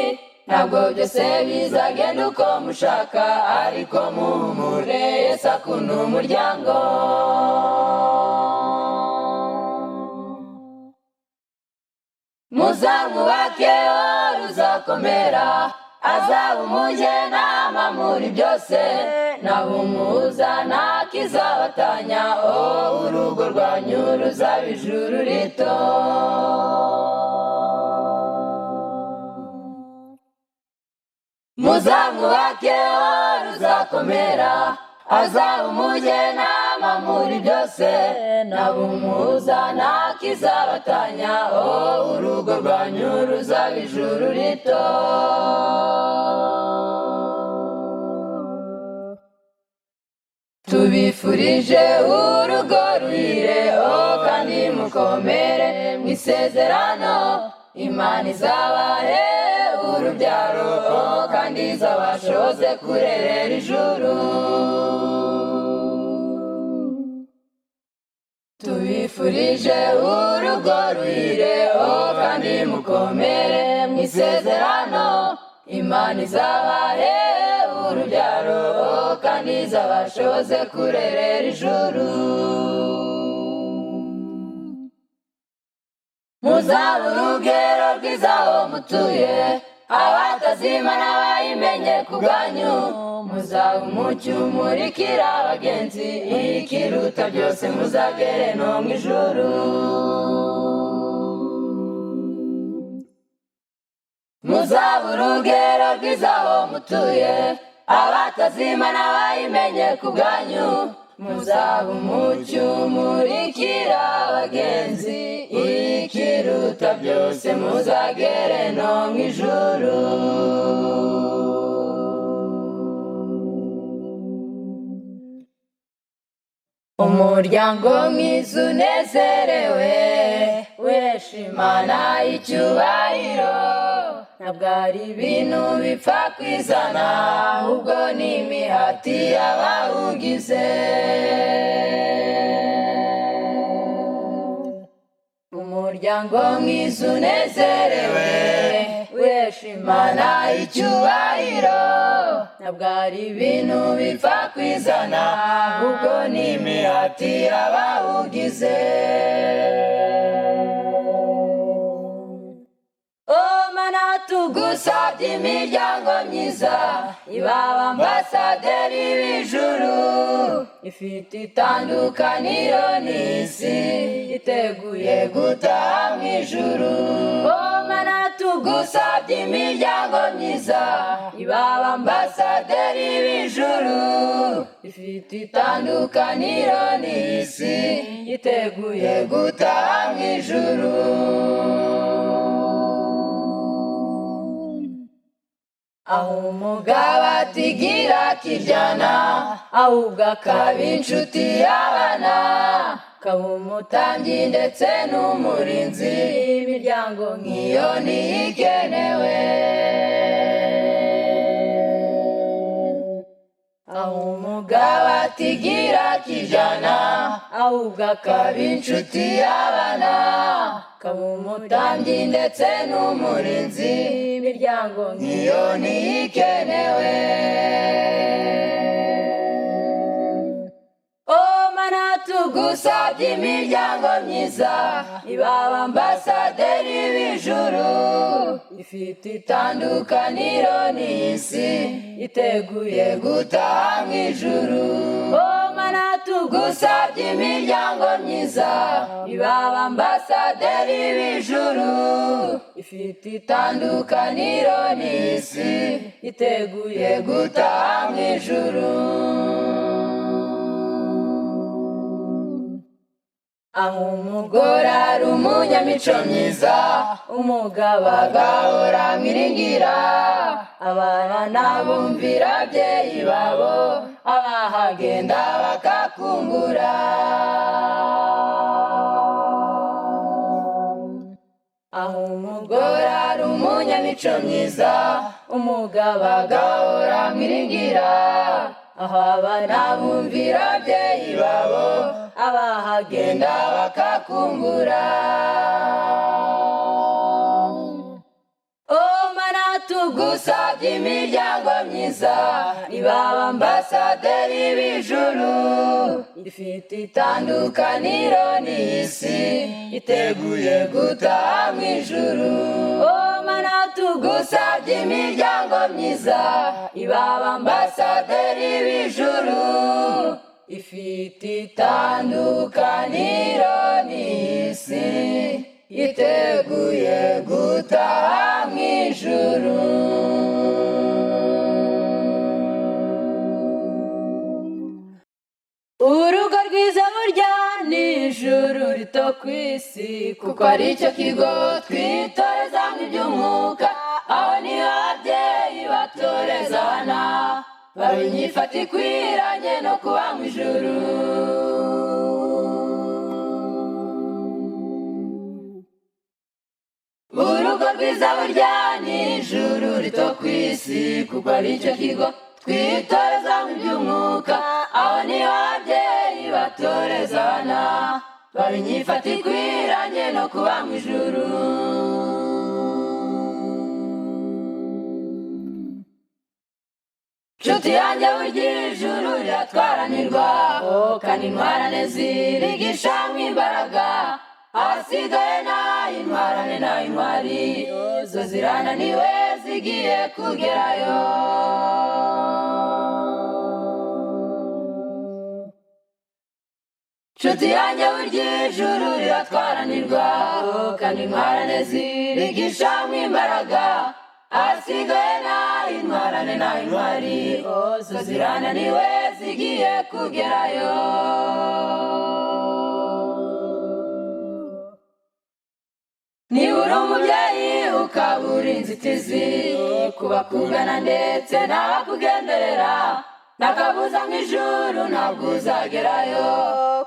A: ntabwo byose bizagenda uko mushaka ariko muhumure Yesu akunda umuryango muzamwubakeho ruzakomera azaba umujyanama muri byose nawe umuhuza ntakizabatanya urugo rwanyu ruzaba ijuru rito muzamwubakeho ruzakomera azaba umujyanama muri byose nawe umuhuza ntakizabatanya urugo rwanyu ruzaba ijuru rito tubifurije urugo ruhire kandi mukomere mu isezerano Imana izabahe urubyaro kandi izabashoze kurerera ijuru. Tubifurije urugo ruhire kandi mukomere mu isezerano. Imana izabahe urubyaro kandi izabashoze kurerera ijuru. Muzaba urugero rwiza aho mutuye, abatazimana bayimenye ku bwanyu. Muzaba umucyo umurikira abagenzi, ikiruta byose muzagere no mu ijuru. Muzaba urugero rwiza aho mutuye, abatazimana bayimenye ku bwanyu. Muzaba umucyo umurikira abagenzi, ikiruta byose muzagere no mu ijuru. Umuryango mwiza unezerewe wesha Imana icyubahiro. Ntabwo ari ibintu bipfa kwizana, ahubwo ni imihati y'abawugize. Umuryango mwiza unezerewe wesha Imana icyubahiro. Ntabwo ari ibintu bipfa kwizana, ahubwo ni imihati y'abawugize. Tugusabye imiryango myiza ibaba ambasaderi b'ijuru, ifite itandukaniro n'isi, iteguye gutaha mu ijuru. Mana tugusabye imiryango myiza ibaba ambasaderi b'ijuru, ifite itandukaniro n'isi, iteguye gutaha mu ijuru. Aho umugabo atigira akiryana, ahubwo akaba inshuti y'abana, akaba umutambyi ndetse n'umurinzi. Imiryango nk'iyo ntikenewe. Aho umugabo atigira akiryana, ahubwo akaba inshuti y'abana, akaba umutambyi ndetse n'umurinzi. Imiryango nk'iyo ntikenewe. Mana tugusabye imiryango myiza ibaba ambasaderi b'ijuru, ifite itandukaniro n'isi, iteguye gutaha mu ijuru. Mana tugusabye imiryango myiza ibaba ambasaderi b'ijuru, ifite itandukaniro n'isi, iteguye gutaha mu ijuru. Aho umugore ari umunyamico myiza, umugabo agahora amwiringira, abana bumvira ababyeyi babo, abahagenda bakakumbura. Aho umugore ari umunyamico myiza, umugabo agahora amwiringira, aho abana bumvira ababyeyi babo, abahagenda bakakumbura. Mana tugusabye imiryango myiza ibaba ambasaderi b'ijuru, ifite itandukaniro n'isi, iteguye gutaha mu ijuru. Mana tugusabye imiryango myiza ibaba ambasaderi b'ijuru, ifite itandukaniro n'isi, iteguye gutaha mu ijuru. Urugo rwiza burya ni ijuru rito ku isi, kuko ari cyo kigo twitorezamo iby'umwuka. Aho niho ababyeyi batoreza abana baba inyifato ikwiranye no kuba mu ijuru. urugo rwiza burya ni ijuru rito ku isi, kuko ari cyo kigo twitorezamo iby'umwuka. Aho niho ababyeyi batoreza abana baba inyifata ikwiranye no kuba mu ijuru. Nshuti yanjye burya ijuru riratwaranirwa, kandi intwarane zirigishamo imbaraga. Ahasigaye naho intwarane naho intwari zo zirananiwe zigiye kugerayo. Nshuti yanjye burya ijuru riratwaranirwa, kandi intwarane zirigishamo imbaraga. Ahasigaye naho intwarane naho intwari zo zirananiwe zigiye kugerayo. Niba uri umubyeyi ukabura inzitizi kubakugana ndetse n'abakugenderera, ntakabuza mu ijuru ntabwo uzagerayo,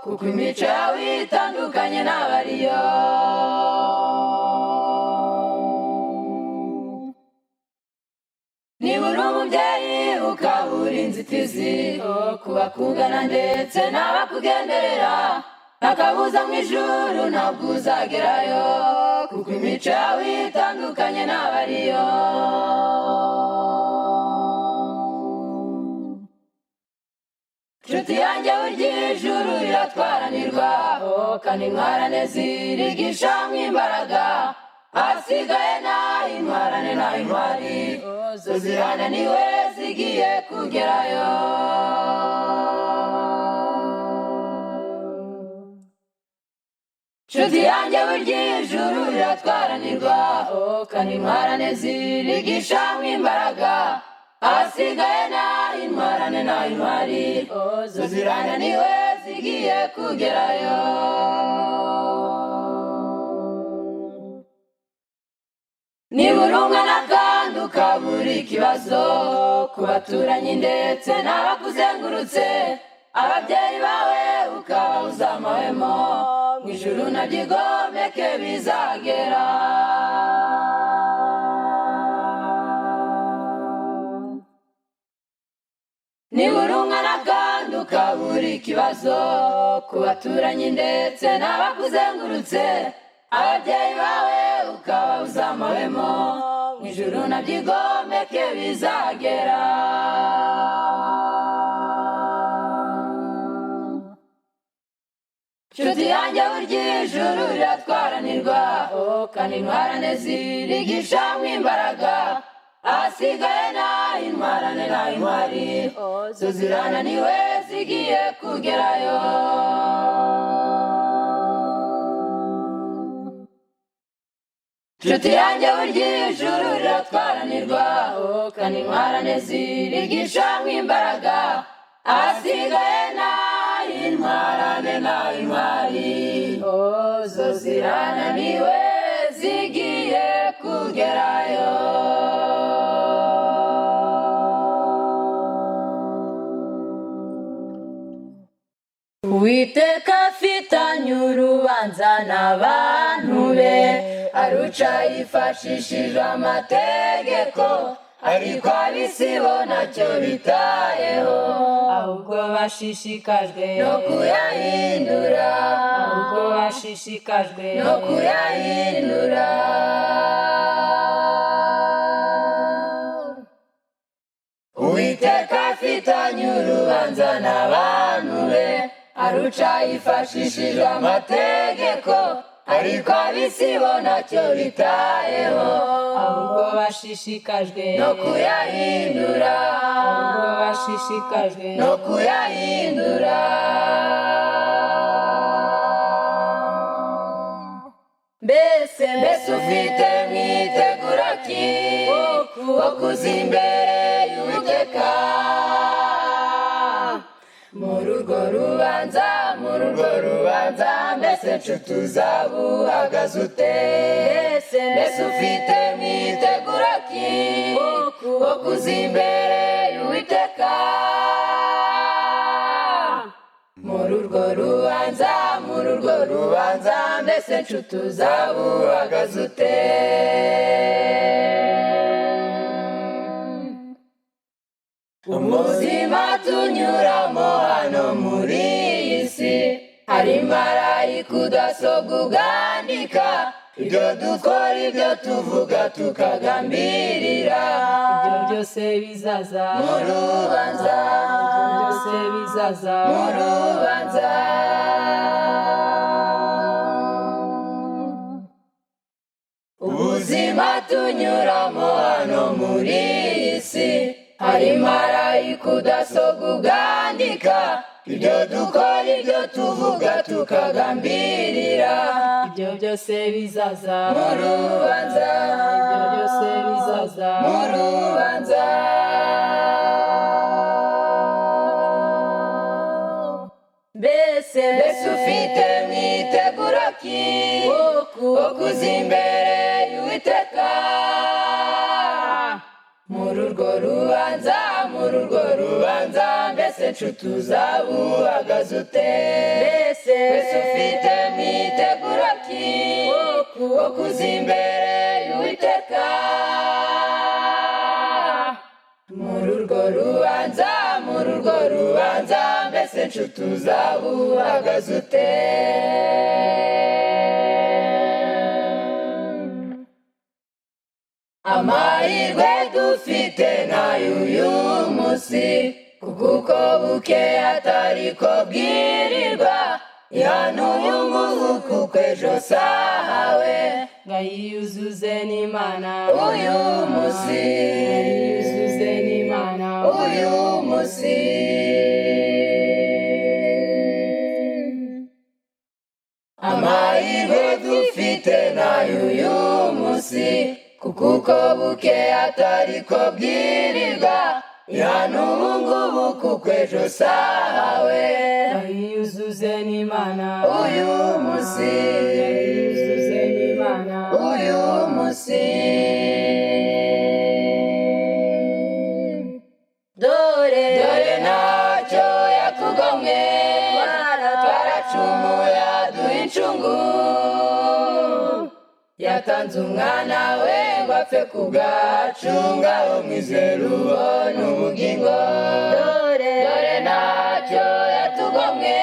A: kuko imico yawe itandukanye n'abariyo. Niba uri umubyeyi ukabura inzitizi kubakugana ndetse n'abakugenderera, ntakabuza mu ijuru ntabwo uzagerayo, kuko imico yawe itandukanye n'abariyo. Nshuti yanjye burya ijuru riratwaranirwa, kandi intwarane zirigishamo imbaraga. Ahasigaye naho intwarane naho intwari zo zirananiwe zigiye kugerayo. Nshuti yanjye burya ijuru riratwaranirwa, kandi intwarane zirigishamo imbaraga. Ahasigaye naho intwarane naho intwari zo zirananiwe zigiye kugerayo. Niba uri umwana kandi ukabura ikibazo ku baturanyi ndetse n'abakuzengurutse, ababyeyi bawe ukababuza amahwemo, mu ijuru nta byigomeke bizagera. Niba uri umwana kandi ukabura ikibazo ku baturanyi ndetse n'abakuzengurutse, ababyeyi bawe ukababuza amahwemo, mu ijuru nta byigomeke bizagera. Nshuti yanjye burya ijuru riratwaranirwa, kandi intwarane zirigishamo imbaraga. Ahasigaye naho intwarane naho intwari zo zirananiwe zigiye kugerayo. Nshuti yanjye burya ijuru riratwaranirwa, kandi intwarane zirigishamo imbaraga. Ahasigaye naho intwarane naho intwari zo zirananiwe zigiye kugerayo. Uwiteka afitanye urubanza n'abantu be, aruca yifashishije amategeko, ariko ab'isi bo ntacyo bitayeho, ahubwo bashishikajwe no kuyahindura, ahubwo bashishikajwe no kuyahindura. Uwiteka afitanye urubanza n'abantu be, aruca yifashishije amategeko, ariko ab'isi bo ntacyo bitayeho, ahubwo bashishikajwe no kuyahindura, ahubwo bashishikajwe no kuyahindura. Mbese ufite mwitegura ki wo kuza imbere y'Uwiteka muri urwo rubanza? Mbese nshuti uzaba uhagaze ute? Mbese ufite mwitegura ki wo kuza imbere y'Uwiteka muri urwo rubanza? Mbese mbese nshuti uzaba uhagaze ute? Umuzima tunyuramo hano muri iyi si, hari marayika udasobwa ubwandika ibyo dukora, ibyo tuvuga tukagambirira. Ibyo byose bizaza mu rubanza, ibyo byose bizaza mu rubanza. Ubuzima tunyuramo hano muri iyi si, hari marayika udasobwa ubwandika ibyo dukora, ibyo tuvuga tukagambirira. Ibyo byose bizaza mu rubanza, ibyo byose bizaza mu rubanza. Mbese ufite mwiteguro ki wo kuza imbere y'Uwiteka? Muri urwo rubanza, muri urwo rubanza, mbese nshuti uzaba uhagaze ute? Mbese ufite mwiteguro ki wo kuza imbere y'Uwiteka? Muri urwo rubanza, muri urwo rubanza, mbese nshuti uzaba uhagaze ute? Amahirwe dufite n'ay'uyu munsi, kuko uko bukeye atari ko bwirirwa. Ihana uyu nguyu kuko ejo sahawe, ngayiyuzuze n'Imana uyu munsi, ngayiyuzuze n'Imana uyu munsi. Amahirwe dufite n'ay'uyu munsi, kuko uko bukeye atari ko bwirirwa. Ihana ubu ngubu kuko ejo sahawe, ngayiyuzuze n'Imana uyu munsi, ngayiyuzuze n'Imana uyu munsi. Dore ntacyo yakugomwe, twaracumuye aduha incungu. Yatanze umwana we ngo apfe ku bwacu, ngaho mwizere ubone ubugingo. Dore ntacyo yatugomwe,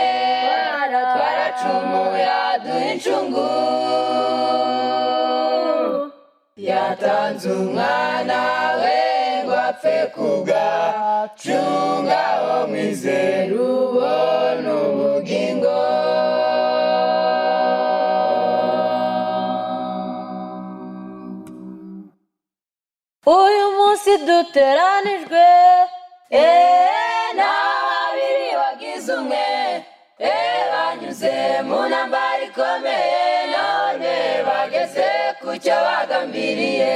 A: twaracumuye aduha incungu. Yatanze umwana we ngo apfe ku bwacu, ngaho mwizere ubone ubugingo. Uyu munsi duteranijwe, n'ababiri wagize umwe, banyuze mu ntambara ikomeye, none bageze ku cyo bagambiriye.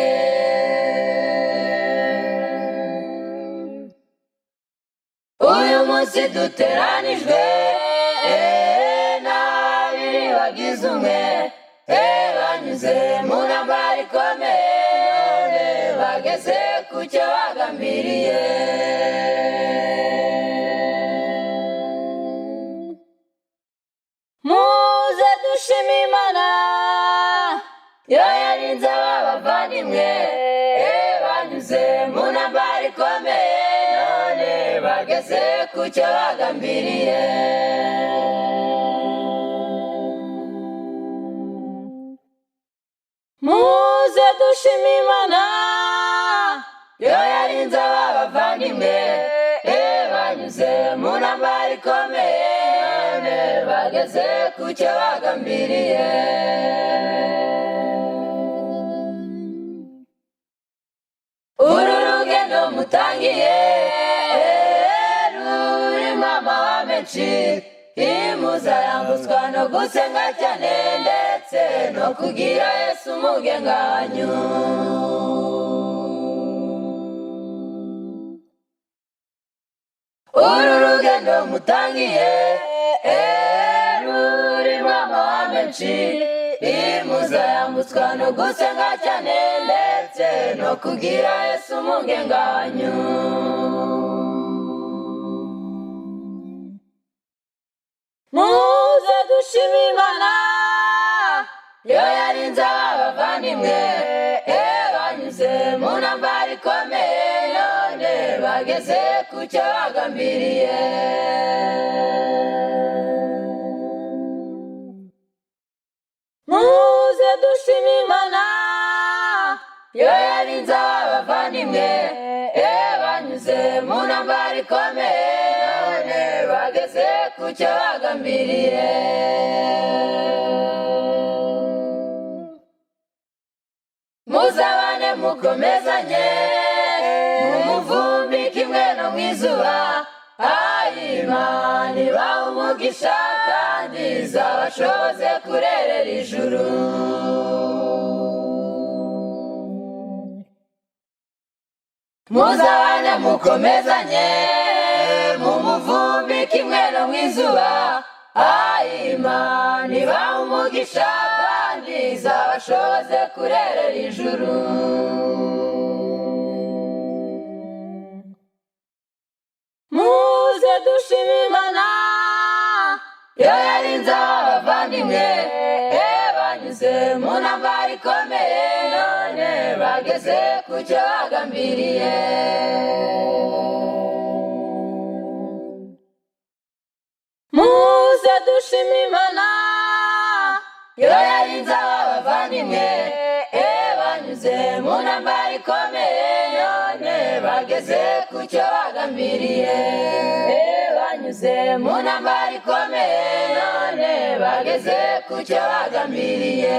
A: Uyu munsi duteranijwe, n'ababiri wagize umwe, banyuze mu ntambara ikomeye, bageze ku cyo bagambiriye. Muze dushime Imana, yo yarinze aba bavandimwe, banyuze mu ntambara ikomeye, none bageze ku cyo bagambiriye. Muze dushime Imana, yo yarinze aba bavandimwe, banyuze mu ntambara ikomeye, none bageze ku cyo bagambiriye. Uru rugendo mutangiye, rurimo amahwa menshi, muzayambutswa no gusenga cyane, ndetse no kugira Yesu umugenganyu. Uru rugendo mutangiye, rurimo amahwa menshi, muzayambutswa no gusenga cyane, ndetse no kugira Yesu umugenganyu. Muze dushime Imana, yo yarinze abavandimwe banyuze mu ntambara ikomeye none bageze ku cyo bagambiriye. Muze dushime Imana yo yarinze abavandimwe banyuze mu ntambara ikomeye none bageze ku cyo bagambiriye. Muzabane mukomezanye mu muvumbi kimwe no mu izuba, Imana ibahe umugisha kandi izabashoboze kurerera ijuru. Muzabane mukomezanye mu muvumbi kimwe no mu izuba, Imana ibahe umugisha kandi izabashoboze kurerera ijuru. Muze dushime Imana yo yarinze abavandimwe banyuze mu ntambara ikomeye none bageze ku cyo bagambiriye. Muze dushime Imana yo yarinze abavandimwe banyuze mu ntambara ikomeye none bageze ku cyo bagambiriye. Banyuze mu ntambara ikomeye none bageze ku cyo bagambiriye.